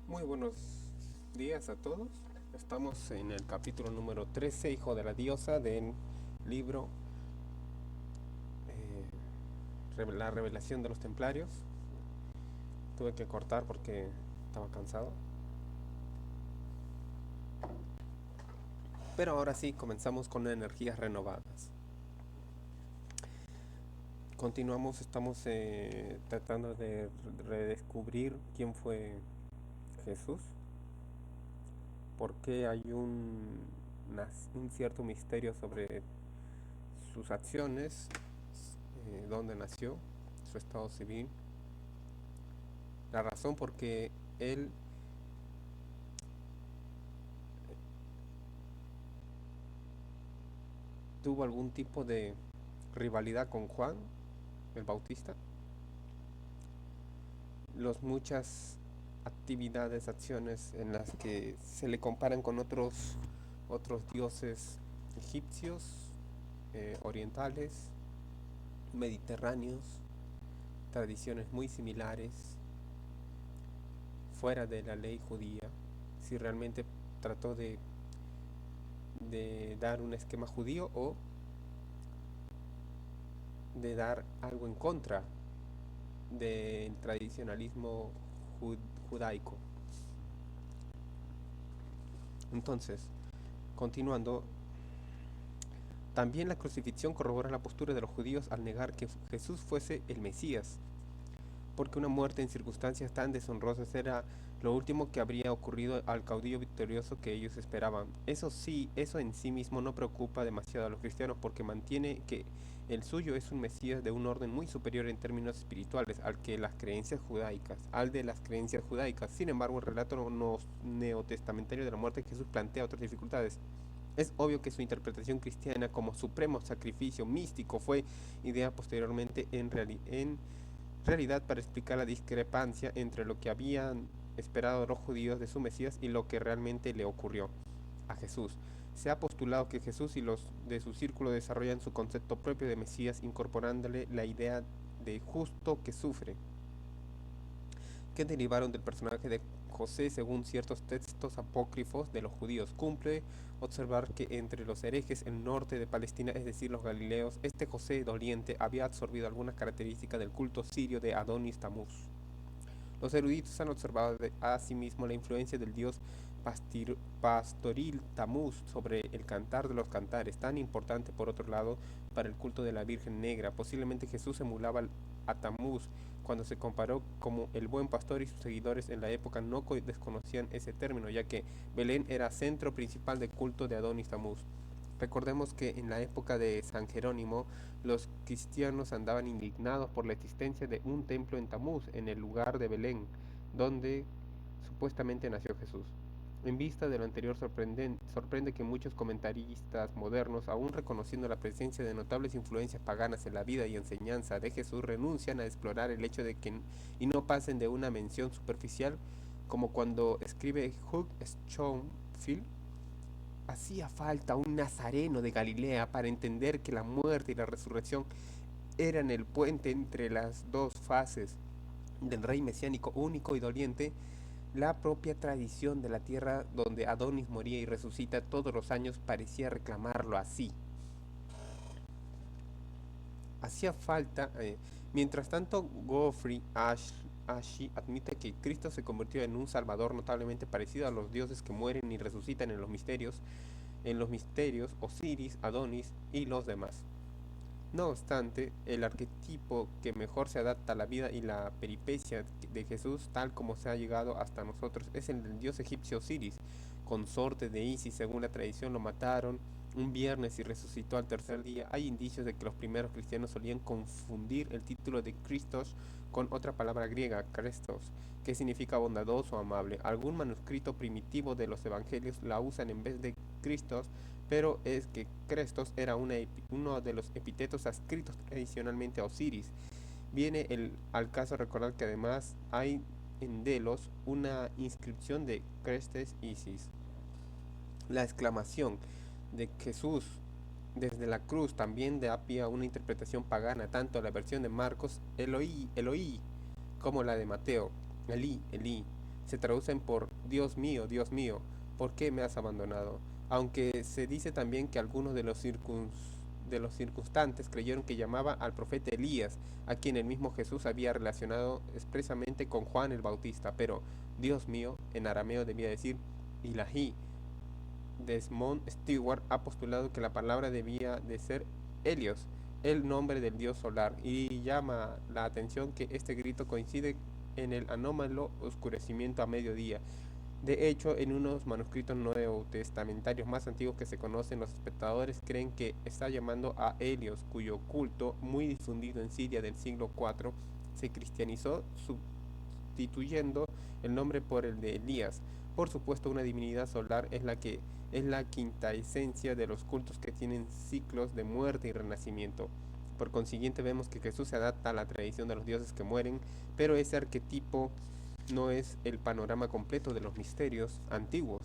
Muy buenos días a todos. Estamos en el capítulo número 13, Hijo de la Diosa, del libro La Revelación de los Templarios. Tuve que cortar porque estaba cansado. Pero ahora sí, comenzamos con energías renovadas. Continuamos, estamos tratando de redescubrir quién fue Jesús, por qué hay un cierto misterio sobre sus acciones, dónde nació, su estado civil, la razón por qué él tuvo algún tipo de rivalidad con Juan el Bautista, las muchas actividades, acciones en las que se le comparan con otros dioses egipcios, orientales, mediterráneos, tradiciones muy similares, fuera de la ley judía, si realmente trató de dar un esquema judío o de dar algo en contra del tradicionalismo judaico. Entonces, continuando, también la crucifixión corrobora la postura de los judíos al negar que Jesús fuese el Mesías, porque una muerte en circunstancias tan deshonrosas era lo último que habría ocurrido al caudillo victorioso que ellos esperaban. Eso sí, eso en sí mismo no preocupa demasiado a los cristianos porque mantiene que el suyo es un Mesías de un orden muy superior en términos espirituales al de las creencias judaicas. Sin embargo, el relato neotestamentario de la muerte de Jesús plantea otras dificultades. Es obvio que su interpretación cristiana como supremo sacrificio místico fue idea posteriormente en realidad para explicar la discrepancia entre lo que habían esperado los judíos de su Mesías y lo que realmente le ocurrió a Jesús. Se ha postulado que Jesús y los de su círculo desarrollan su concepto propio de Mesías incorporándole la idea de justo que sufre, que derivaron del personaje de José según ciertos textos apócrifos de los judíos. Cumple observar que entre los herejes el norte de Palestina, es decir, los galileos, este José doliente había absorbido algunas características del culto sirio de Adonis Tamuz. Los eruditos han observado asimismo la influencia del dios pastoril Tamuz sobre el cantar de los cantares, tan importante por otro lado para el culto de la Virgen Negra. Posiblemente Jesús emulaba a Tamuz cuando se comparó como el buen pastor y sus seguidores en la época no desconocían ese término, ya que Belén era centro principal de culto de Adonis Tamuz. Recordemos que en la época de San Jerónimo, los cristianos andaban indignados por la existencia de un templo en Tamuz, en el lugar de Belén, donde supuestamente nació Jesús. En vista de lo anterior, sorprende que muchos comentaristas modernos, aún reconociendo la presencia de notables influencias paganas en la vida y enseñanza de Jesús, renuncian a explorar el hecho de que y no pasen de una mención superficial, como cuando escribe Hugh Schoenfield: hacía falta un nazareno de Galilea para entender que la muerte y la resurrección eran el puente entre las dos fases del rey mesiánico único y doliente. La propia tradición de la tierra donde Adonis moría y resucita todos los años parecía reclamarlo así. Hacía falta, mientras tanto, Geoffrey Ashey admite que Cristo se convirtió en un salvador notablemente parecido a los dioses que mueren y resucitan en los misterios Osiris, Adonis y los demás. No obstante, el arquetipo que mejor se adapta a la vida y la peripecia de Jesús, tal como se ha llegado hasta nosotros, es el del dios egipcio Osiris, consorte de Isis. Según la tradición, lo mataron un viernes y resucitó al tercer día. Hay indicios de que los primeros cristianos solían confundir el título de Christos con otra palabra griega, Krestos, que significa bondadoso o amable. Algún manuscrito primitivo de los evangelios la usan en vez de Christos, pero es que Crestos era uno de los epítetos adscritos tradicionalmente a Osiris. Viene al caso recordar que además hay en Delos una inscripción de Crestes Isis. La exclamación de Jesús desde la cruz también da pie a una interpretación pagana, tanto la versión de Marcos, Eloí, Eloí, como la de Mateo, Elí, Elí. se traducen por Dios mío, ¿por qué me has abandonado? Aunque se dice también que algunos de los circunstantes creyeron que llamaba al profeta Elías, a quien el mismo Jesús había relacionado expresamente con Juan el Bautista, pero Dios mío en arameo debía decir Ilahi. Desmond Stewart ha postulado que la palabra debía de ser Helios, el nombre del dios solar, y llama la atención que este grito coincide en el anómalo oscurecimiento a mediodía. De hecho, en unos manuscritos neotestamentarios más antiguos que se conocen, los espectadores creen que está llamando a Helios, cuyo culto, muy difundido en Siria del siglo IV, se cristianizó sustituyendo el nombre por el de Elías. Por supuesto, una divinidad solar es la quinta esencia de los cultos que tienen ciclos de muerte y renacimiento. Por consiguiente, vemos que Jesús se adapta a la tradición de los dioses que mueren, pero ese arquetipo no es el panorama completo de los misterios antiguos.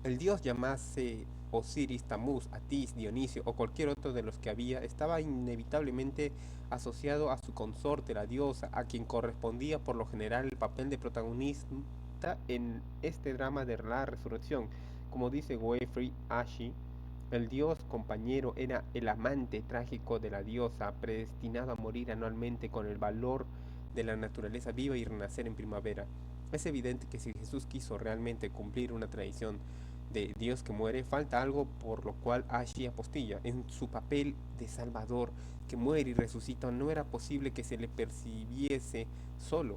El dios llamase Osiris, Tamuz, Atis, Dionisio o cualquier otro de los que había estaba inevitablemente asociado a su consorte, la diosa, a quien correspondía por lo general el papel de protagonista en este drama de la resurrección. Como dice Geoffrey Ashe, el dios compañero era el amante trágico de la diosa, predestinado a morir anualmente con el valor de la naturaleza viva y renacer en primavera. Es evidente que si Jesús quiso realmente cumplir una tradición de Dios que muere, falta algo por lo cual Ashi apostilla. En su papel de Salvador, que muere y resucita, no era posible que se le percibiese solo.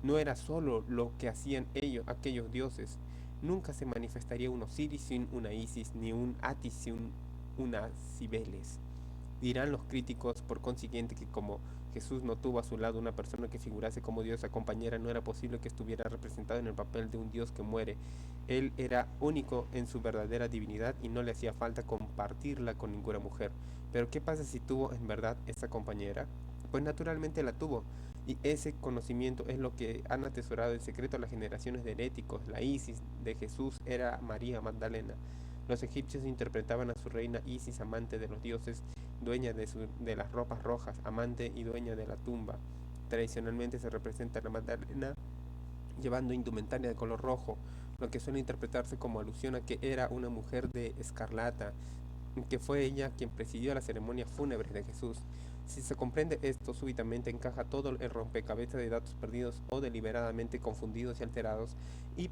No era solo lo que hacían ellos, aquellos dioses. Nunca se manifestaría un Osiris sin una Isis, ni un Atis sin una Cibeles. Dirán los críticos, por consiguiente, que como Jesús no tuvo a su lado una persona que figurase como diosa compañera, no era posible que estuviera representado en el papel de un Dios que muere. Él era único en su verdadera divinidad y no le hacía falta compartirla con ninguna mujer. Pero ¿qué pasa si tuvo en verdad esa compañera? Pues naturalmente la tuvo. Y ese conocimiento es lo que han atesorado en secreto las generaciones de heréticos. La Isis de Jesús era María Magdalena. Los egipcios interpretaban a su reina Isis, amante de los dioses, dueña de las ropas rojas, amante y dueña de la tumba. Tradicionalmente se representa a la Magdalena llevando indumentaria de color rojo, lo que suele interpretarse como alusión a que era una mujer de escarlata, que fue ella quien presidió la ceremonia fúnebre de Jesús. Si se comprende esto, súbitamente encaja todo el rompecabezas de datos perdidos o deliberadamente confundidos y alterados, y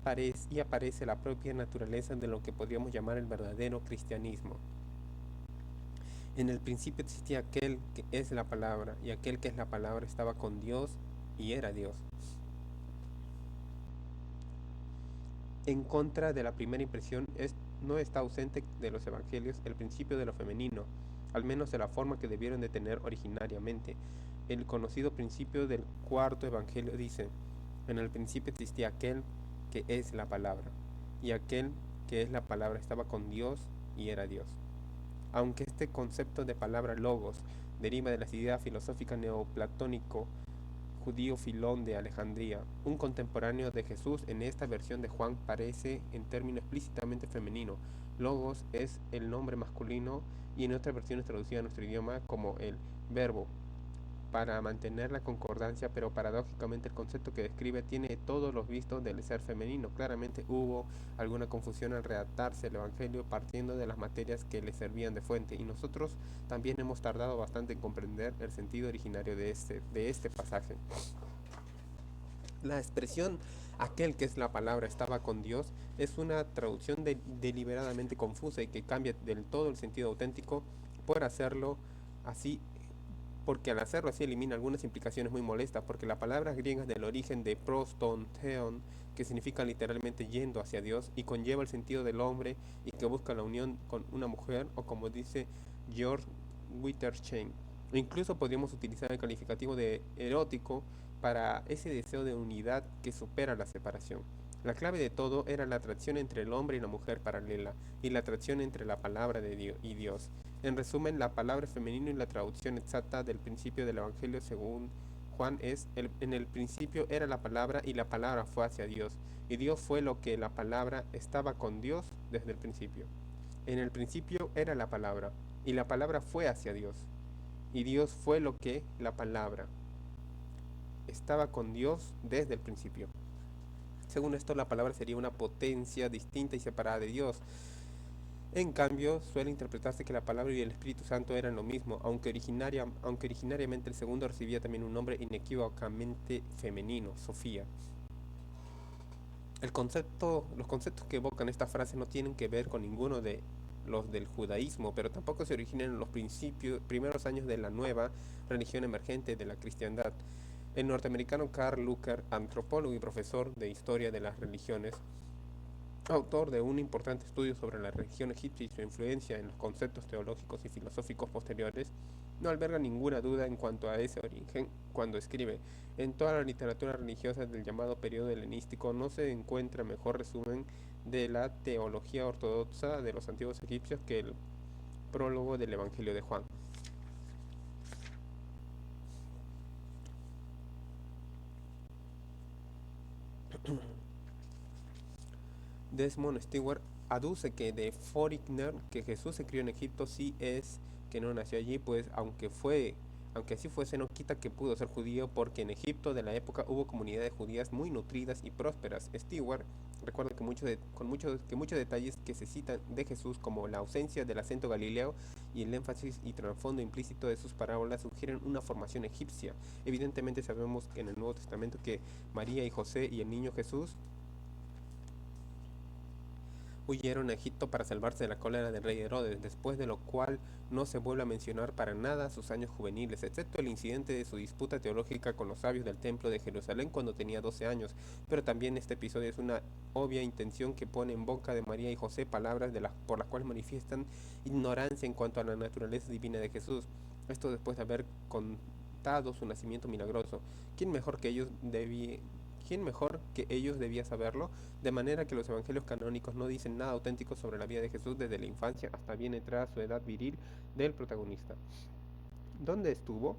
aparece la propia naturaleza de lo que podríamos llamar el verdadero cristianismo. En el principio existía aquel que es la palabra, y aquel que es la palabra estaba con Dios y era Dios. En contra de la primera impresión, no está ausente de los evangelios el principio de lo femenino, al menos de la forma que debieron de tener originariamente. El conocido principio del cuarto evangelio dice: en el principio existía aquel que es la palabra, y aquel que es la palabra estaba con Dios y era Dios. Aunque este concepto de palabra logos deriva de las ideas filosóficas neoplatónico judío Filón de Alejandría, un contemporáneo de Jesús, en esta versión de Juan parece en término explícitamente femenino. Logos es el nombre masculino y en otras versiones traducidas a nuestro idioma como el verbo, para mantener la concordancia, pero paradójicamente el concepto que describe tiene todos los vistos del ser femenino. Claramente hubo alguna confusión al redactarse el Evangelio partiendo de las materias que le servían de fuente, y nosotros también hemos tardado bastante en comprender el sentido originario de este pasaje. La expresión aquel que es la palabra estaba con Dios es una traducción deliberadamente confusa y que cambia del todo el sentido auténtico por hacerlo así, porque al hacerlo así elimina algunas implicaciones muy molestas, porque la palabra griega es del origen de proston, theon, que significa literalmente yendo hacia Dios, y conlleva el sentido del hombre y que busca la unión con una mujer, o como dice George Witherspoon. Incluso podríamos utilizar el calificativo de erótico para ese deseo de unidad que supera la separación. La clave de todo era la atracción entre el hombre y la mujer paralela, y la atracción entre la palabra de Dios y Dios. En resumen, la palabra femenino y la traducción exacta del principio del Evangelio según Juan es: en el principio era la palabra y la palabra fue hacia Dios, y Dios fue lo que la palabra estaba con Dios desde el principio. En el principio era la palabra, y la palabra fue hacia Dios, y Dios fue lo que la palabra estaba con Dios desde el principio. Según esto, la palabra sería una potencia distinta y separada de Dios. En cambio, suele interpretarse que la palabra y el Espíritu Santo eran lo mismo, aunque originariamente el segundo recibía también un nombre inequívocamente femenino, Sofía. Los conceptos que evocan esta frase no tienen que ver con ninguno de los del judaísmo, pero tampoco se originan en los primeros años de la nueva religión emergente de la cristiandad. El norteamericano Carl Lucker, antropólogo y profesor de historia de las religiones, autor de un importante estudio sobre la religión egipcia y su influencia en los conceptos teológicos y filosóficos posteriores, no alberga ninguna duda en cuanto a ese origen cuando escribe: en toda la literatura religiosa del llamado periodo helenístico no se encuentra mejor resumen de la teología ortodoxa de los antiguos egipcios que el prólogo del Evangelio de Juan. Desmond Stewart aduce que de Foreigner que Jesús se crió en Egipto sí es que no nació allí, pues aunque así fuese, no quita que pudo ser judío, porque en Egipto de la época hubo comunidades judías muy nutridas y prósperas. Stewart recuerda que muchos detalles que se citan de Jesús, como la ausencia del acento galileo y el énfasis y trasfondo implícito de sus parábolas, sugieren una formación egipcia. Evidentemente sabemos que en el Nuevo Testamento que María y José y el niño Jesús huyeron a Egipto para salvarse de la cólera del rey Herodes, después de lo cual no se vuelve a mencionar para nada sus años juveniles, excepto el incidente de su disputa teológica con los sabios del templo de Jerusalén cuando tenía 12 años. Pero también este episodio es una obvia intención que pone en boca de María y José palabras por las cuales manifiestan ignorancia en cuanto a la naturaleza divina de Jesús. Esto después de haber contado su nacimiento milagroso. ¿Quién mejor que ellos debía ¿Quién mejor que ellos debía saberlo? De manera que los evangelios canónicos no dicen nada auténtico sobre la vida de Jesús desde la infancia hasta bien entrada su edad viril del protagonista. ¿Dónde estuvo?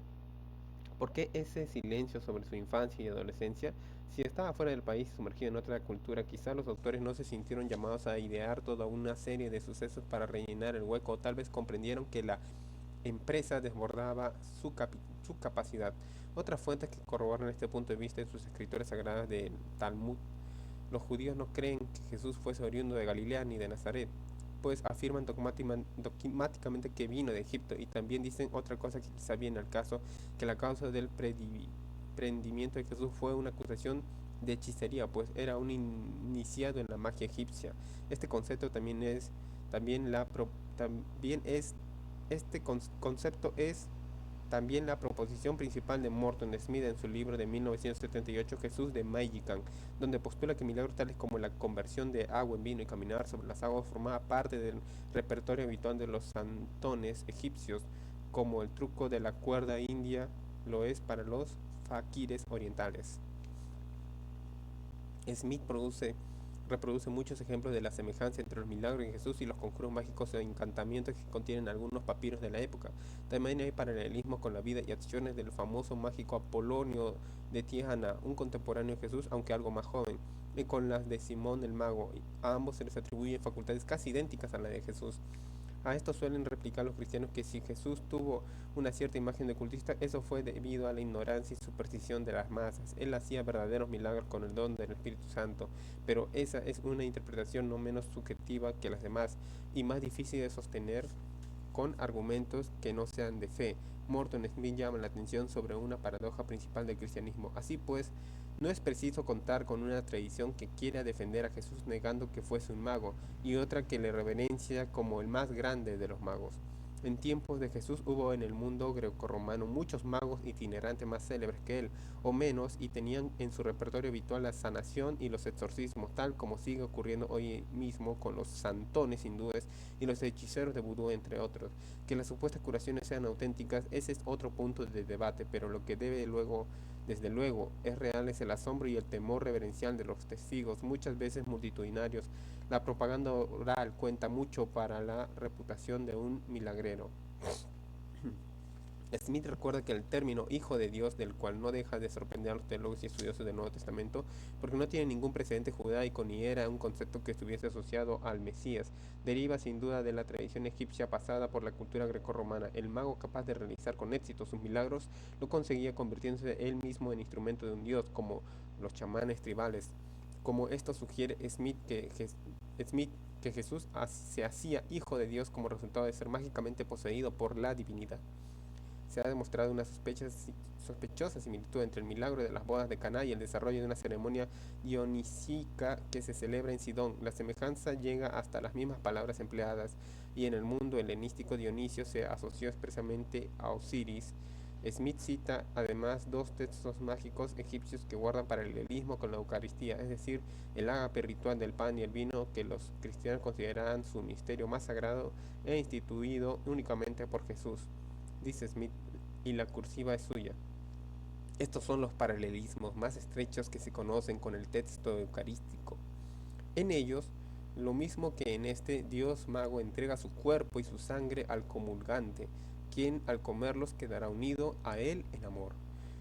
¿Por qué ese silencio sobre su infancia y adolescencia? Si estaba fuera del país sumergido en otra cultura, quizá los autores no se sintieron llamados a idear toda una serie de sucesos para rellenar el hueco, o tal vez comprendieron que la empresa desbordaba su capacidad. Otras fuentes que corroboran este punto de vista en sus escrituras sagradas del Talmud: los judíos no creen que Jesús fuese oriundo de Galilea ni de Nazaret, pues afirman dogmáticamente que vino de Egipto, y también dicen otra cosa que quizá viene al caso, que la causa del prendimiento de Jesús fue una acusación de hechicería, pues era un iniciado en la magia egipcia. Este concepto también la pro- también es este concepto es también la proposición principal de Morton Smith en su libro de 1978, Jesús de Magican, donde postula que milagros tales como la conversión de agua en vino y caminar sobre las aguas formaba parte del repertorio habitual de los santones egipcios, como el truco de la cuerda india lo es para los faquires orientales. Smith reproduce muchos ejemplos de la semejanza entre los milagros de Jesús y los conjuros mágicos o encantamientos que contienen algunos papiros de la época. También hay paralelismo con la vida y acciones del famoso mágico Apolonio de Tiana, un contemporáneo de Jesús, aunque algo más joven, y con las de Simón el Mago. A ambos se les atribuyen facultades casi idénticas a la de Jesús. A esto suelen replicar los cristianos que si Jesús tuvo una cierta imagen de cultista, eso fue debido a la ignorancia y superstición de las masas. Él hacía verdaderos milagros con el don del Espíritu Santo, pero esa es una interpretación no menos subjetiva que las demás y más difícil de sostener con argumentos que no sean de fe. Morton Smith llama la atención sobre una paradoja principal del cristianismo. Así pues, no es preciso contar con una tradición que quiera defender a Jesús negando que fuese un mago, y otra que le reverencia como el más grande de los magos. En tiempos de Jesús hubo en el mundo grecorromano muchos magos itinerantes más célebres que él, o menos, y tenían en su repertorio habitual la sanación y los exorcismos, tal como sigue ocurriendo hoy mismo con los santones hindúes y los hechiceros de vudú, entre otros. Que las supuestas curaciones sean auténticas, ese es otro punto de debate, pero lo que desde luego, es real es el asombro y el temor reverencial de los testigos, muchas veces multitudinarios. La propaganda oral cuenta mucho para la reputación de un milagrero. Smith recuerda que el término Hijo de Dios, del cual no deja de sorprender a los teólogos y estudiosos del Nuevo Testamento, porque no tiene ningún precedente judaico ni era un concepto que estuviese asociado al Mesías, deriva sin duda de la tradición egipcia pasada por la cultura grecorromana. El mago capaz de realizar con éxito sus milagros lo conseguía convirtiéndose él mismo en instrumento de un dios, como los chamanes tribales. como esto sugiere Smith que Jesús se hacía hijo de Dios como resultado de ser mágicamente poseído por la divinidad. Se ha demostrado una sospechosa similitud entre el milagro de las bodas de Caná y el desarrollo de una ceremonia dionisíaca que se celebra en Sidón. La semejanza llega hasta las mismas palabras empleadas, y en el mundo helenístico Dionisio se asoció expresamente a Osiris. Smith cita además dos textos mágicos egipcios que guardan paralelismo con la Eucaristía, es decir, el ágape ritual del pan y el vino, que los cristianos consideran su misterio más sagrado e instituido únicamente por Jesús. Dice Smith, y la cursiva es suya. Estos son los paralelismos más estrechos que se conocen con el texto eucarístico. En ellos, lo mismo que en este, Dios mago entrega su cuerpo y su sangre al comulgante, quien al comerlos quedará unido a él en amor.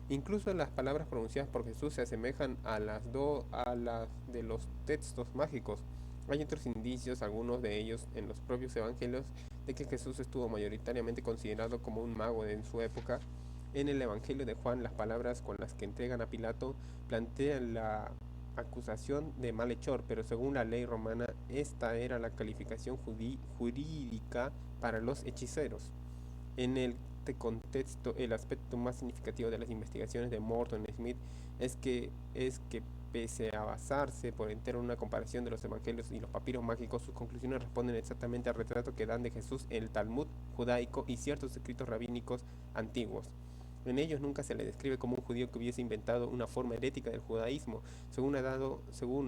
Incluso las palabras pronunciadas por Jesús se asemejan a las de los textos mágicos. Hay otros indicios, algunos de ellos en los propios evangelios, de que Jesús estuvo mayoritariamente considerado como un mago en su época. En el Evangelio de Juan, las palabras con las que entregan a Pilato plantean la acusación de malhechor, pero según la ley romana, esta era la calificación jurídica para los hechiceros. En este contexto, el aspecto más significativo de las investigaciones de Morton Smith es que pese a basarse por entero en una comparación de los evangelios y los papiros mágicos, sus conclusiones responden exactamente al retrato que dan de Jesús en el Talmud judaico y ciertos escritos rabínicos antiguos. En ellos nunca se le describe como un judío que hubiese inventado una forma herética del judaísmo, según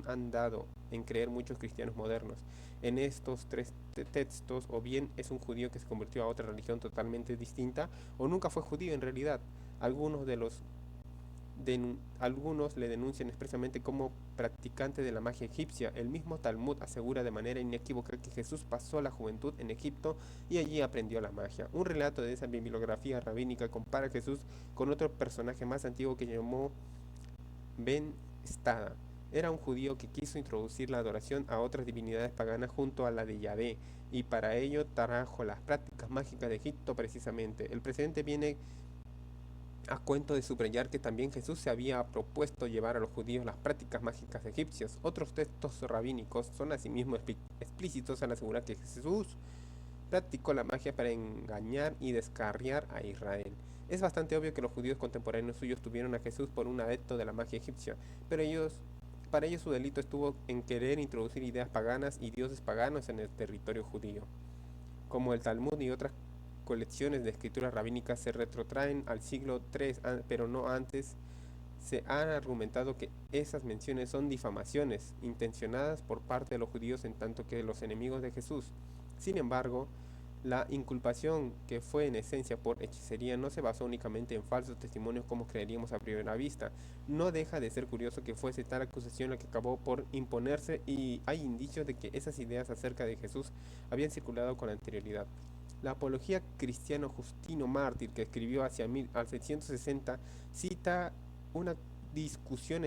han dado en creer muchos cristianos modernos. En estos tres textos, o bien es un judío que se convirtió a otra religión totalmente distinta, o nunca fue judío en realidad. Algunos le denuncian expresamente como practicante de la magia egipcia. El mismo Talmud asegura de manera inequívoca que Jesús pasó la juventud en Egipto y allí aprendió la magia. Un relato de esa bibliografía rabínica compara a Jesús con otro personaje más antiguo que llamó Ben Stada. Era un judío que quiso introducir la adoración a otras divinidades paganas junto a la de Yahvé, y para ello trajo las prácticas mágicas de Egipto precisamente. El presente viene a cuento de subrayar que también Jesús se había propuesto llevar a los judíos las prácticas mágicas egipcias. Otros textos rabínicos son asimismo explícitos al asegurar que Jesús practicó la magia para engañar y descarriar a Israel. Es bastante obvio que los judíos contemporáneos suyos tuvieron a Jesús por un adepto de la magia egipcia, pero para ellos su delito estuvo en querer introducir ideas paganas y dioses paganos en el territorio judío. Como el Talmud y otras colecciones de escrituras rabínicas se retrotraen al siglo III, pero no antes, se ha argumentado que esas menciones son difamaciones intencionadas por parte de los judíos en tanto que los enemigos de Jesús. Sin embargo, la inculpación, que fue en esencia por hechicería, no se basó únicamente en falsos testimonios como creeríamos a primera vista. No deja de ser curioso que fuese tal acusación la que acabó por imponerse, y hay indicios de que esas ideas acerca de Jesús habían circulado con anterioridad. La apología cristiano Justino Mártir, que escribió hacia al 660, cita una discusión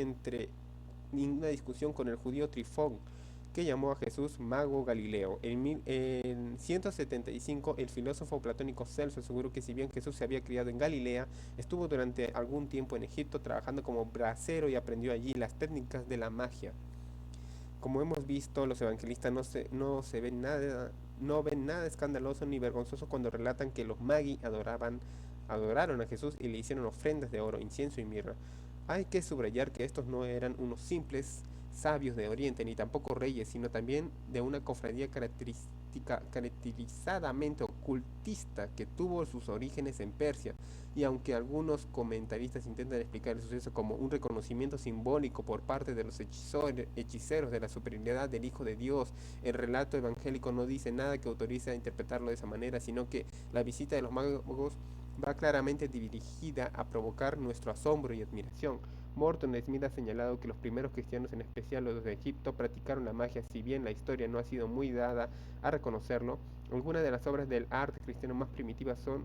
con el judío Trifón, que llamó a Jesús mago galileo. En 175, el filósofo platónico Celso aseguró que si bien Jesús se había criado en Galilea, estuvo durante algún tiempo en Egipto trabajando como bracero y aprendió allí las técnicas de la magia. Como hemos visto, los evangelistas no ven nada escandaloso ni vergonzoso cuando relatan que los magi adoraron a Jesús y le hicieron ofrendas de oro, incienso y mirra. Hay que subrayar que estos no eran unos simples sabios de Oriente, ni tampoco reyes, sino también de una cofradía caracterizadamente ocultista que tuvo sus orígenes en Persia. Y aunque algunos comentaristas intentan explicar el suceso como un reconocimiento simbólico por parte de los hechiceros de la superioridad del Hijo de Dios, el relato evangélico no dice nada que autorice a interpretarlo de esa manera, sino que la visita de los magos va claramente dirigida a provocar nuestro asombro y admiración. Morton Smith ha señalado que los primeros cristianos, en especial los de Egipto, practicaron la magia. Si bien la historia no ha sido muy dada a reconocerlo, algunas de las obras del arte cristiano más primitivas son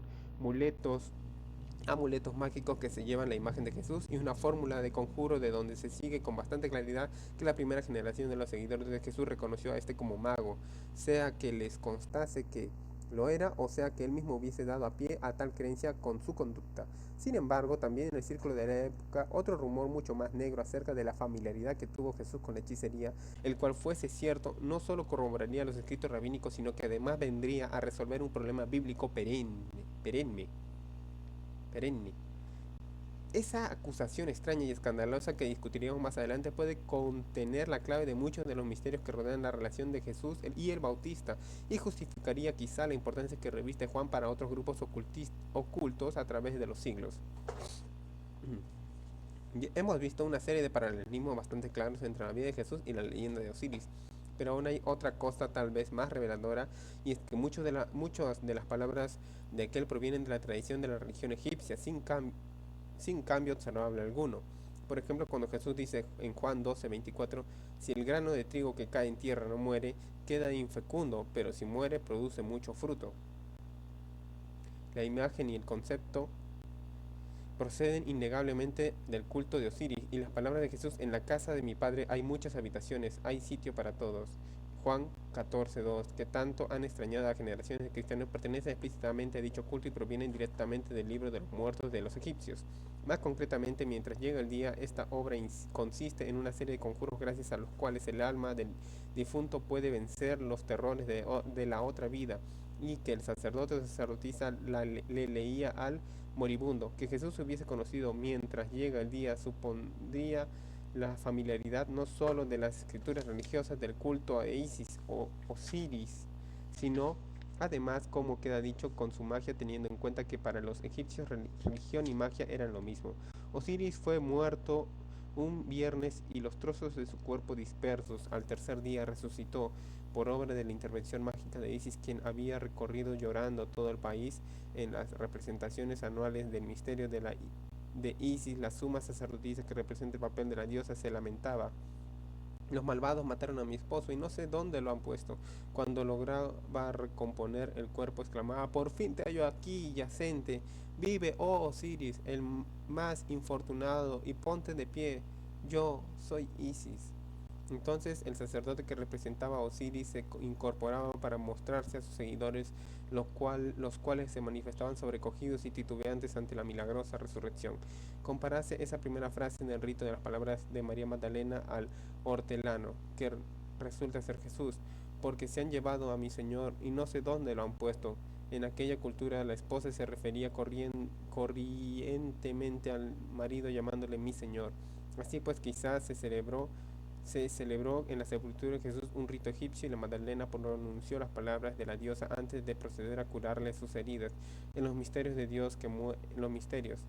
amuletos mágicos que se llevan la imagen de Jesús y una fórmula de conjuro de donde se sigue con bastante claridad que la primera generación de los seguidores de Jesús reconoció a este como mago, sea que les constase que Lo era, o sea que él mismo hubiese dado a pie a tal creencia con su conducta. Sin embargo, también en el círculo de la época, otro rumor mucho más negro acerca de la familiaridad que tuvo Jesús con la hechicería, el cual fuese cierto, no solo corroboraría los escritos rabínicos, sino que además vendría a resolver un problema bíblico perenne. Esa acusación extraña y escandalosa que discutiremos más adelante puede contener la clave de muchos de los misterios que rodean la relación de Jesús y el Bautista y justificaría quizá la importancia que reviste Juan para otros grupos ocultos a través de los siglos. Hemos visto una serie de paralelismos bastante claros entre la vida de Jesús y la leyenda de Osiris, pero aún hay otra cosa tal vez más reveladora, y es que muchas de las palabras de aquel provienen de la tradición de la religión egipcia, sin cambio observable alguno. Por ejemplo, cuando Jesús dice en Juan 12:24, si el grano de trigo que cae en tierra no muere, queda infecundo, pero si muere, produce mucho fruto. La imagen y el concepto proceden innegablemente del culto de Osiris, y las palabras de Jesús: en la casa de mi Padre hay muchas habitaciones, hay sitio para todos. Juan 14:2, que tanto han extrañado a generaciones de cristianos, pertenecen explícitamente a dicho culto y provienen directamente del libro de los muertos de los egipcios. Más concretamente, mientras llega el día, esta obra consiste en una serie de conjuros gracias a los cuales el alma del difunto puede vencer los terrores de la otra vida, y que el sacerdote o sacerdotisa le leía al moribundo. Que Jesús hubiese conocido mientras llega el día supondría la familiaridad no sólo de las escrituras religiosas del culto a Isis o Osiris, sino además, como queda dicho, con su magia, teniendo en cuenta que para los egipcios religión y magia eran lo mismo. Osiris fue muerto un viernes y los trozos de su cuerpo dispersos al tercer día resucitó por obra de la intervención mágica de Isis, quien había recorrido llorando todo el país en las representaciones anuales del misterio de Isis. La suma sacerdotisa que representa el papel de la diosa se lamentaba: los malvados mataron a mi esposo y no sé dónde lo han puesto. Cuando lograba recomponer el cuerpo, exclamaba: por fin te hallo aquí, yacente. Vive, oh Osiris, el más infortunado, y ponte de pie. Yo soy Isis. Entonces el sacerdote que representaba a Osiris se incorporaba para mostrarse a sus seguidores, los cuales se manifestaban sobrecogidos y titubeantes ante la milagrosa resurrección. Comparase esa primera frase en el rito de las palabras de María Magdalena al hortelano, que resulta ser Jesús: porque se han llevado a mi Señor y no sé dónde lo han puesto. En aquella cultura la esposa se refería corrientemente al marido llamándole mi Señor. Así pues, quizás se celebró en la sepultura de Jesús un rito egipcio, y la Magdalena pronunció las palabras de la diosa antes de proceder a curarle sus heridas. En los misterios de Dios en los misterios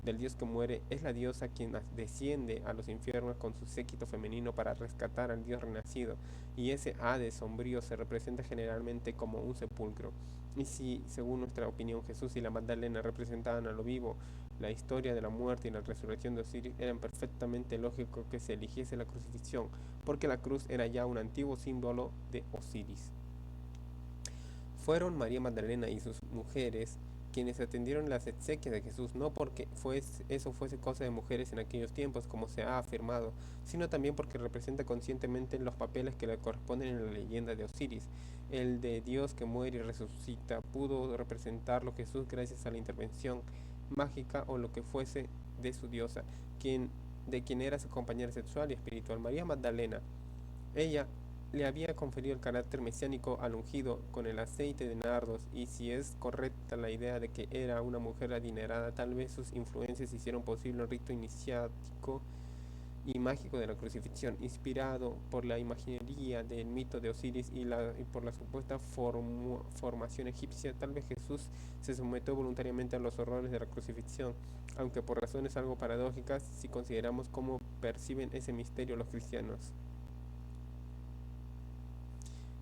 del Dios que muere, es la diosa quien desciende a los infiernos con su séquito femenino para rescatar al Dios renacido, y ese Hades sombrío se representa generalmente como un sepulcro. Y si, según nuestra opinión, Jesús y la Magdalena representaban a lo vivo la historia de la muerte y la resurrección de Osiris, era perfectamente lógico que se eligiese la crucifixión, porque la cruz era ya un antiguo símbolo de Osiris. Fueron María Magdalena y sus mujeres quienes atendieron las exequias de Jesús, no porque eso fuese cosa de mujeres en aquellos tiempos, como se ha afirmado, sino también porque representa conscientemente los papeles que le corresponden en la leyenda de Osiris. El de Dios que muere y resucita pudo representarlo Jesús gracias a la intervención mágica o lo que fuese de su diosa, de quien era su compañera sexual y espiritual. María Magdalena, ella le había conferido el carácter mesiánico al ungido con el aceite de nardos, y si es correcta la idea de que era una mujer adinerada, tal vez sus influencias hicieron posible el rito iniciático y mágico de la crucifixión, inspirado por la imaginería del mito de Osiris y por la supuesta formación egipcia. Tal vez Jesús se sometió voluntariamente a los horrores de la crucifixión, aunque por razones algo paradójicas si consideramos cómo perciben ese misterio los cristianos,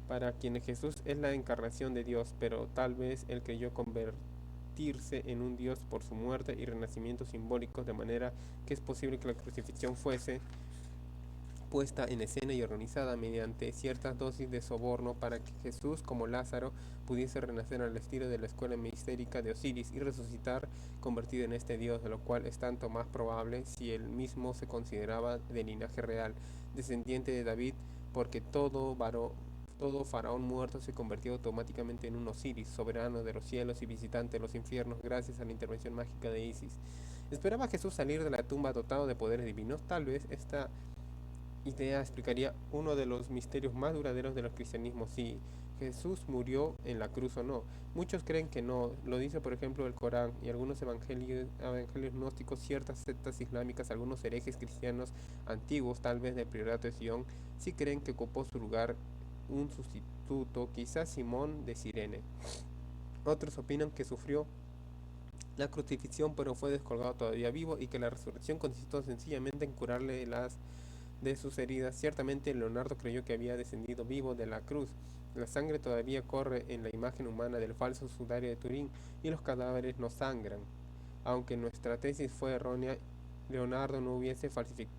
para quienes Jesús es la encarnación de Dios, pero tal vez él creyó convertirse en un Dios por su muerte y renacimiento simbólicos, de manera que es posible que la crucifixión fuese puesta en escena y organizada mediante ciertas dosis de soborno para que Jesús, como Lázaro, pudiese renacer al estilo de la escuela mistérica de Osiris y resucitar convertido en este Dios, de lo cual es tanto más probable si él mismo se consideraba de linaje real, descendiente de David, porque todo faraón muerto se convertía automáticamente en un Osiris, soberano de los cielos y visitante de los infiernos gracias a la intervención mágica de Isis. ¿Esperaba a Jesús salir de la tumba dotado de poderes divinos? Tal vez esta idea explicaría uno de los misterios más duraderos del cristianismo, si Jesús murió en la cruz o no. Muchos creen que no, lo dice por ejemplo el Corán y algunos evangelios gnósticos, ciertas sectas islámicas, algunos herejes cristianos antiguos, tal vez del priorato de Sion, sí creen que ocupó su lugar un sustituto, quizás Simón de Cirene. Otros opinan que sufrió la crucifixión pero fue descolgado todavía vivo y que la resurrección consistió sencillamente en curarle de sus heridas. Ciertamente Leonardo creyó que había descendido vivo de la cruz. La sangre todavía corre en la imagen humana del falso sudario de Turín y los cadáveres no sangran. Aunque nuestra tesis fue errónea, Leonardo no hubiese falsificado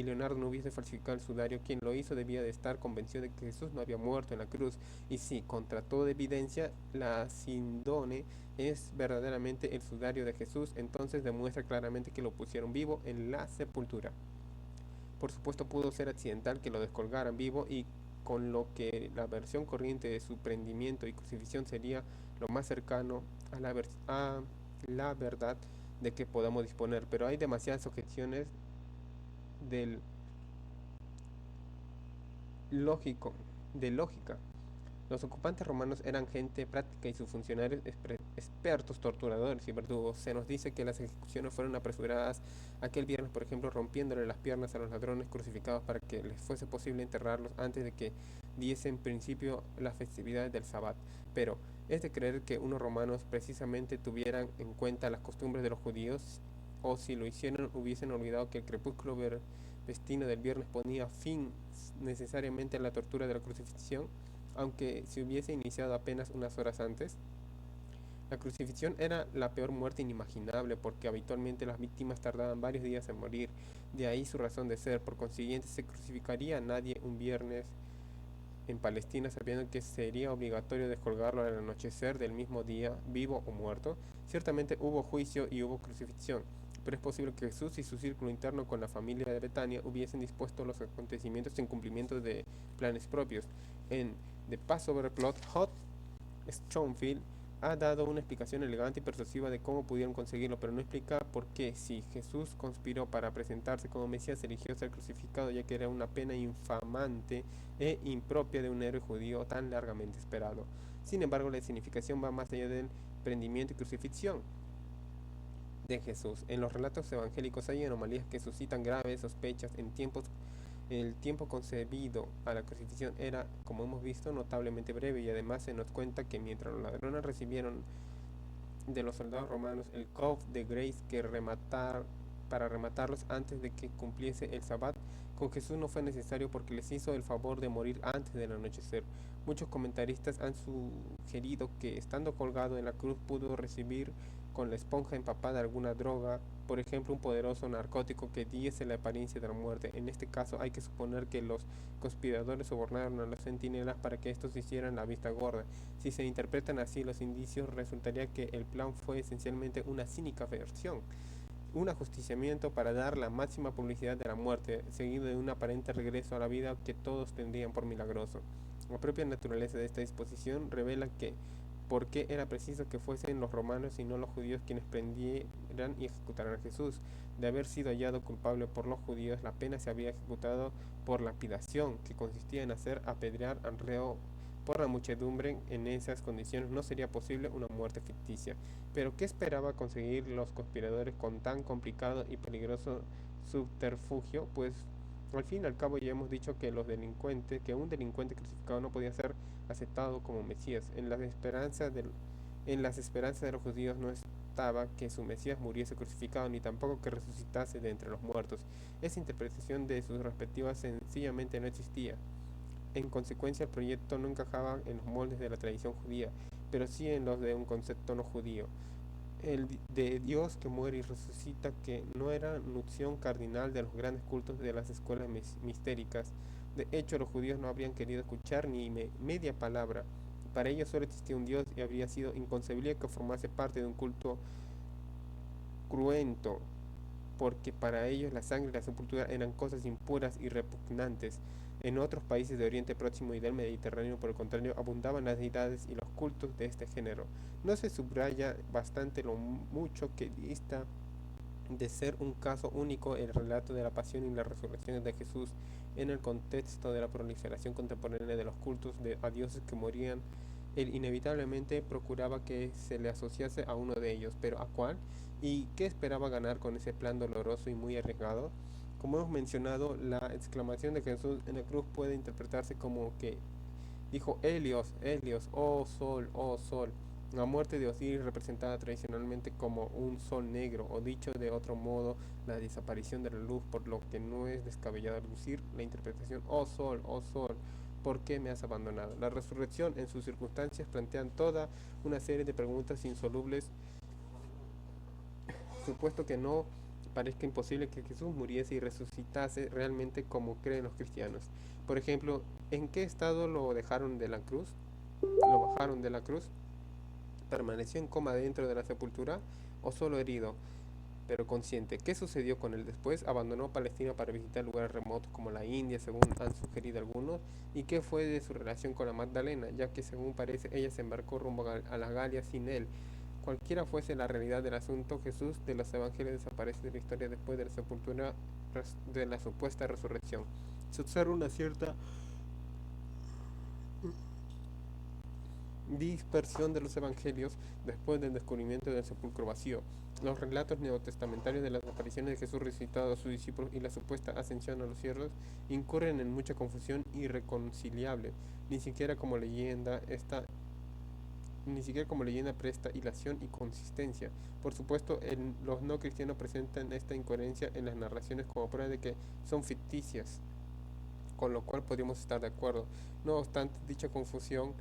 Leonardo no hubiese falsificado el sudario, quien lo hizo debía de estar convencido de que Jesús no había muerto en la cruz. Y si, contra toda evidencia, la Sindone es verdaderamente el sudario de Jesús, entonces demuestra claramente que lo pusieron vivo en la sepultura. Por supuesto pudo ser accidental que lo descolgaran vivo y con lo que la versión corriente de su prendimiento y crucifixión sería lo más cercano a la verdad de que podamos disponer, pero hay demasiadas objeciones del lógico, de lógica. Los ocupantes romanos eran gente práctica y sus funcionarios expertos torturadores y verdugos. Se nos dice que las ejecuciones fueron apresuradas aquel viernes, por ejemplo, rompiéndole las piernas a los ladrones crucificados para que les fuese posible enterrarlos antes de que diesen principio las festividades del Sabbat. Pero es de creer que unos romanos precisamente tuvieran en cuenta las costumbres de los judíos, o si lo hicieron hubiesen olvidado que el crepúsculo vestino del viernes ponía fin necesariamente a la tortura de la crucifixión, aunque se hubiese iniciado apenas unas horas antes. La crucifixión era la peor muerte inimaginable porque habitualmente las víctimas tardaban varios días en morir, de ahí su razón de ser. Por consiguiente, se crucificaría a nadie un viernes en Palestina sabiendo que sería obligatorio descolgarlo al anochecer del mismo día, vivo o muerto. Ciertamente hubo juicio y hubo crucifixión, pero es posible que Jesús y su círculo interno con la familia de Betania hubiesen dispuesto los acontecimientos en cumplimiento de planes propios. En The Passover Plot, Hot Schoenfield ha dado una explicación elegante y persuasiva de cómo pudieron conseguirlo, pero no explica por qué, si Jesús conspiró para presentarse como Mesías, eligió ser crucificado, ya que era una pena infamante e impropia de un héroe judío tan largamente esperado. Sin embargo, la significación va más allá del prendimiento y crucifixión de Jesús. En los relatos evangélicos hay anomalías que suscitan graves sospechas. El tiempo concebido a la crucifixión era, como hemos visto, notablemente breve, y además se nos cuenta que mientras los ladrones recibieron de los soldados romanos el coup de grace para rematarlos antes de que cumpliese el sabbat, con Jesús no fue necesario porque les hizo el favor de morir antes del anochecer. Muchos comentaristas han sugerido que estando colgado en la cruz pudo recibir con la esponja empapada alguna droga, por ejemplo un poderoso narcótico que diese la apariencia de la muerte. En este caso hay que suponer que los conspiradores sobornaron a los centinelas para que estos hicieran la vista gorda. Si se interpretan así los indicios, resultaría que el plan fue esencialmente una cínica versión, un ajusticiamiento para dar la máxima publicidad de la muerte, seguido de un aparente regreso a la vida que todos tendrían por milagroso. La propia naturaleza de esta disposición revela que por qué era preciso que fuesen los romanos y no los judíos quienes prendieran y ejecutaran a Jesús. De haber sido hallado culpable por los judíos, la pena se había ejecutado por lapidación, que consistía en hacer apedrear al reo por la muchedumbre. En esas condiciones no sería posible una muerte ficticia. Pero ¿qué esperaba conseguir los conspiradores con tan complicado y peligroso subterfugio? Pues al fin y al cabo ya hemos dicho que que un delincuente crucificado no podía ser aceptado como Mesías. En las esperanzas de los judíos no estaba que su Mesías muriese crucificado, ni tampoco que resucitase de entre los muertos. Esa interpretación de sus respectivas sencillamente no existía. En consecuencia, el proyecto no encajaba en los moldes de la tradición judía, pero sí en los de un concepto no judío, el de Dios que muere y resucita, que no era noción cardinal de los grandes cultos de las escuelas mistéricas. De hecho, los judíos no habrían querido escuchar ni media palabra. Para ellos solo existía un Dios y habría sido inconcebible que formase parte de un culto cruento porque para ellos la sangre y la sepultura eran cosas impuras y repugnantes. En otros países de Oriente Próximo y del Mediterráneo, por el contrario, abundaban las deidades y los cultos de este género. No se subraya bastante lo mucho que dista de ser un caso único el relato de la pasión y la resurrección de Jesús en el contexto de la proliferación contemporánea de los cultos a dioses que morían. Él inevitablemente procuraba que se le asociase a uno de ellos, pero ¿a cuál? ¿Y qué esperaba ganar con ese plan doloroso y muy arriesgado? Como hemos mencionado, la exclamación de Jesús en la cruz puede interpretarse como que dijo: Helios, Helios, oh sol, oh sol. La muerte de Osiris representada tradicionalmente como un sol negro, o dicho de otro modo, la desaparición de la luz, por lo que no es descabellado lucir la interpretación: oh sol, ¿por qué me has abandonado? La resurrección en sus circunstancias plantean toda una serie de preguntas insolubles, supuesto que no parezca imposible que Jesús muriese y resucitase realmente como creen los cristianos. Por ejemplo, ¿en qué estado lo dejaron de la cruz? ¿Lo bajaron de la cruz? ¿Permaneció en coma dentro de la sepultura o solo herido, pero consciente? ¿Qué sucedió con él después? ¿Abandonó Palestina para visitar lugares remotos como la India, según han sugerido algunos? ¿Y qué fue de su relación con la Magdalena, ya que según parece ella se embarcó rumbo a la Galia sin él? Cualquiera fuese la realidad del asunto, Jesús de los evangelios desaparece de la historia después de la sepultura de la supuesta resurrección. Se observa una cierta dispersión de los evangelios después del descubrimiento del sepulcro vacío. Los relatos neotestamentarios de las apariciones de Jesús resucitado a sus discípulos y la supuesta ascensión a los cielos incurren en mucha confusión irreconciliable. Ni siquiera como leyenda presta hilación y consistencia. Por supuesto, los no cristianos presentan esta incoherencia en las narraciones como prueba de que son ficticias, con lo cual podríamos estar de acuerdo. No obstante, dicha confusión,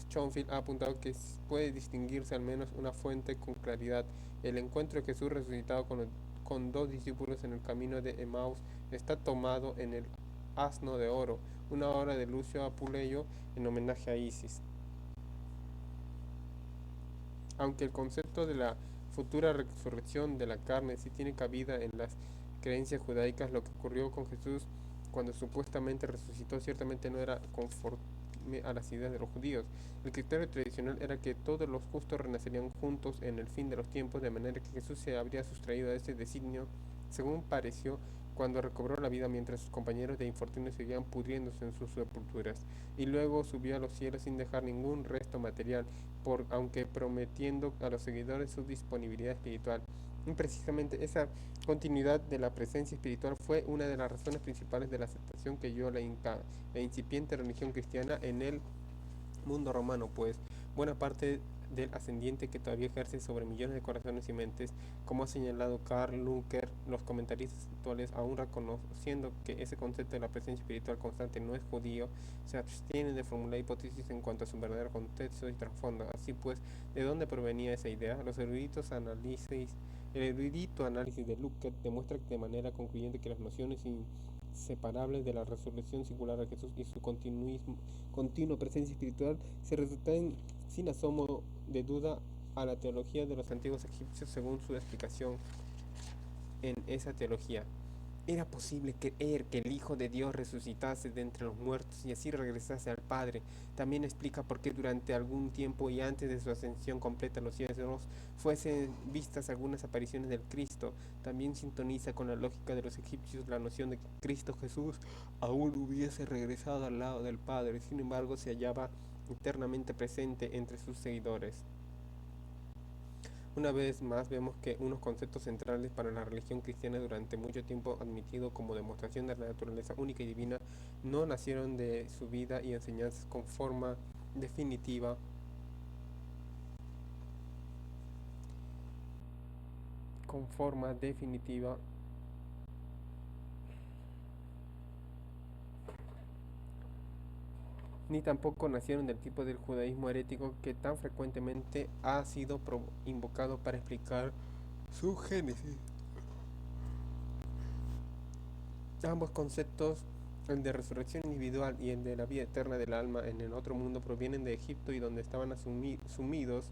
Schoenfield ha apuntado que puede distinguirse al menos una fuente con claridad: el encuentro de Jesús resucitado con dos discípulos en el camino de Emmaus está tomado en el Asno de Oro, una obra de Lucio Apuleyo en homenaje a Isis. Aunque el concepto de la futura resurrección de la carne sí tiene cabida en las creencias judaicas, lo que ocurrió con Jesús cuando supuestamente resucitó ciertamente no era conforme a las ideas de los judíos. El criterio tradicional era que todos los justos renacerían juntos en el fin de los tiempos, de manera que Jesús se habría sustraído a ese designio, según pareció, cuando recobró la vida mientras sus compañeros de infortunio seguían pudriéndose en sus sepulturas, y luego subió a los cielos sin dejar ningún resto material, aunque prometiendo a los seguidores su disponibilidad espiritual. Y precisamente esa continuidad de la presencia espiritual fue una de las razones principales de la aceptación que dio la incipiente religión cristiana en el mundo romano, pues buena parte del ascendiente que todavía ejerce sobre millones de corazones y mentes, como ha señalado Karl Lunker, los comentaristas actuales, aún reconociendo que ese concepto de la presencia espiritual constante no es judío, se abstienen de formular hipótesis en cuanto a su verdadero contexto y trasfondo. Así pues, ¿de dónde provenía esa idea? El erudito análisis de Lunker demuestra de manera concluyente que las nociones inseparables de la resurrección singular de Jesús y su continua presencia espiritual se resultan sin asomo de duda a la teología de los antiguos egipcios, según su explicación en esa teología. Era posible creer que el Hijo de Dios resucitase de entre los muertos y así regresase al Padre. También explica por qué durante algún tiempo y antes de su ascensión completa a los cielos fuesen vistas algunas apariciones del Cristo. También sintoniza con la lógica de los egipcios la noción de que Cristo Jesús aún hubiese regresado al lado del Padre, sin embargo se hallaba eternamente presente entre sus seguidores. Una vez más vemos que unos conceptos centrales para la religión cristiana, durante mucho tiempo admitido como demostración de la naturaleza única y divina, no nacieron de su vida y enseñanzas con forma definitiva ni tampoco nacieron del tipo del judaísmo herético que tan frecuentemente ha sido invocado para explicar su génesis. Ambos conceptos, el de resurrección individual y el de la vida eterna del alma en el otro mundo, provienen de Egipto y donde estaban sumidos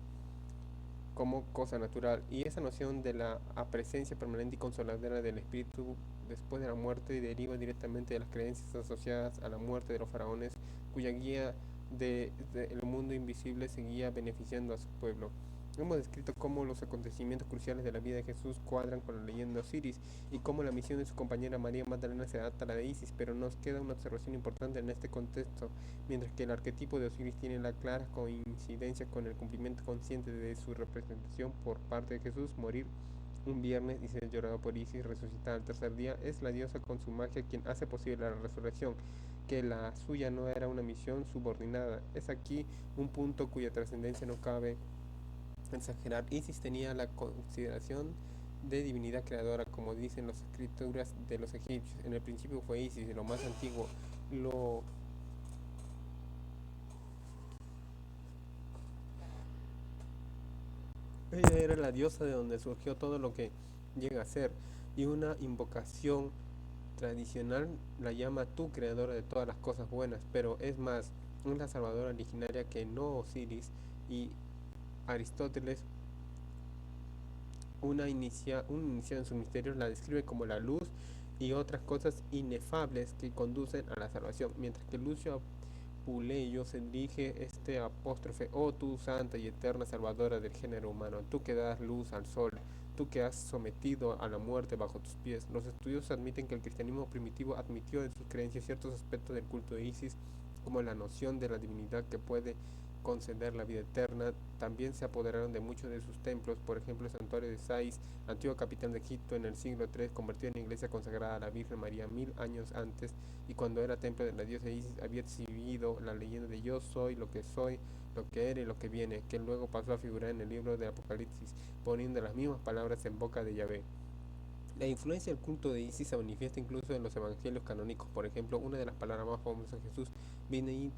como cosa natural, y esa noción de la presencia permanente y consoladora del espíritu después de la muerte deriva directamente de las creencias asociadas a la muerte de los faraones, cuya guía del mundo invisible seguía beneficiando a su pueblo. Hemos descrito cómo los acontecimientos cruciales de la vida de Jesús cuadran con la leyenda de Osiris y cómo la misión de su compañera María Magdalena se adapta a la de Isis, pero nos queda una observación importante en este contexto. Mientras que el arquetipo de Osiris tiene la clara coincidencia con el cumplimiento consciente de su representación por parte de Jesús, morir un viernes y ser llorado por Isis, resucitada al tercer día, es la diosa con su magia quien hace posible la resurrección, que la suya no era una misión subordinada. Es aquí un punto cuya trascendencia no cabe exagerar. Isis tenía la consideración de divinidad creadora, como dicen las escrituras de los egipcios. En el principio fue Isis, lo más antiguo. Lo Ella era la diosa de donde surgió todo lo que llega a ser, y una invocación tradicional la llama tú creadora de todas las cosas buenas, pero es más, es la salvadora originaria que no Osiris, y Aristóteles, un iniciado en sus misterios, la describe como la luz y otras cosas inefables que conducen a la salvación, mientras que Lucio Puleyo se dirige este apóstrofe: oh tú santa y eterna salvadora del género humano, tú que das luz al sol, tú que has sometido a la muerte bajo tus pies. Los estudiosos admiten que el cristianismo primitivo admitió en sus creencias ciertos aspectos del culto de Isis, como la noción de la divinidad que puede conceder la vida eterna. También se apoderaron de muchos de sus templos, por ejemplo el santuario de Sais, antiguo capital de Egipto, en el siglo III, convertido en iglesia consagrada a la Virgen María 1000 años antes, y cuando era templo de la diosa Isis había exhibido la leyenda de yo soy, lo que era y lo que viene, que luego pasó a figurar en el libro de Apocalipsis, poniendo las mismas palabras en boca de Yahvé. La influencia del culto de Isis se manifiesta incluso en los evangelios canónicos. Por ejemplo, una de las palabras más famosas de Jesús: venid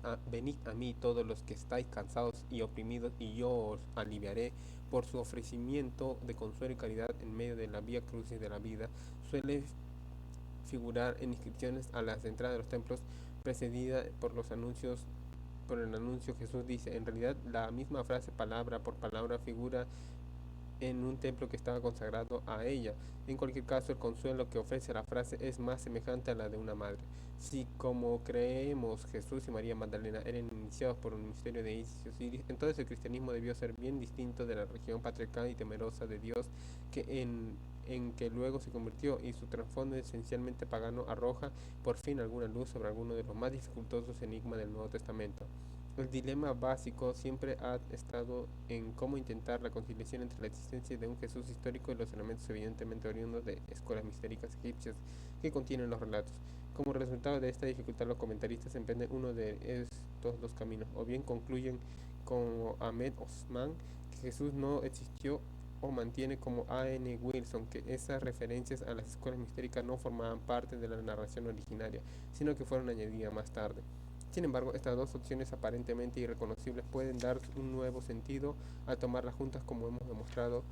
a mí todos los que estáis cansados y oprimidos, y yo os aliviaré. Por su ofrecimiento de consuelo y caridad en medio de la vía crucis de la vida, suele figurar en inscripciones a las entradas de los templos, precedida por el anuncio. Jesús dice: en realidad la misma frase palabra por palabra figura en un templo que estaba consagrado a ella. En cualquier caso, el consuelo que ofrece la frase es más semejante a la de una madre. Si, como creemos, Jesús y María Magdalena eran iniciados por un misterio de Isis y Osiris, entonces el cristianismo debió ser bien distinto de la religión patriarcal y temerosa de Dios en que luego se convirtió, y su trasfondo esencialmente pagano arroja por fin alguna luz sobre alguno de los más dificultosos enigmas del Nuevo Testamento. El dilema básico siempre ha estado en cómo intentar la conciliación entre la existencia de un Jesús histórico y los elementos evidentemente oriundos de escuelas mistéricas egipcias que contienen los relatos. Como resultado de esta dificultad, los comentaristas emprenden uno de estos dos caminos: o bien concluyen como Ahmed Osman que Jesús no existió, o mantiene como A. N. Wilson que esas referencias a las escuelas mistéricas no formaban parte de la narración originaria, sino que fueron añadidas más tarde. Sin embargo, estas dos opciones aparentemente irreconocibles pueden dar un nuevo sentido al tomarlas juntas, como hemos demostrado.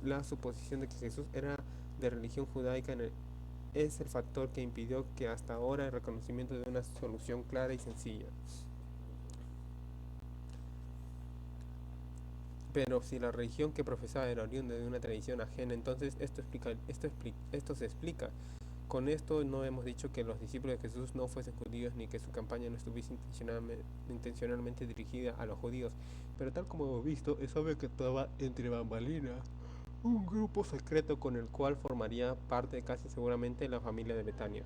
La suposición de que Jesús era de religión judaica es el factor que impidió que hasta ahora el reconocimiento de una solución clara y sencilla. Pero si la religión que profesaba era oriunda de una tradición ajena, entonces esto se explica. Con esto no hemos dicho que los discípulos de Jesús no fuesen judíos, ni que su campaña no estuviese intencionalmente dirigida a los judíos, pero tal como hemos visto, es obvio que estaba entre bambalinas un grupo secreto con el cual formaría parte casi seguramente la familia de Betania.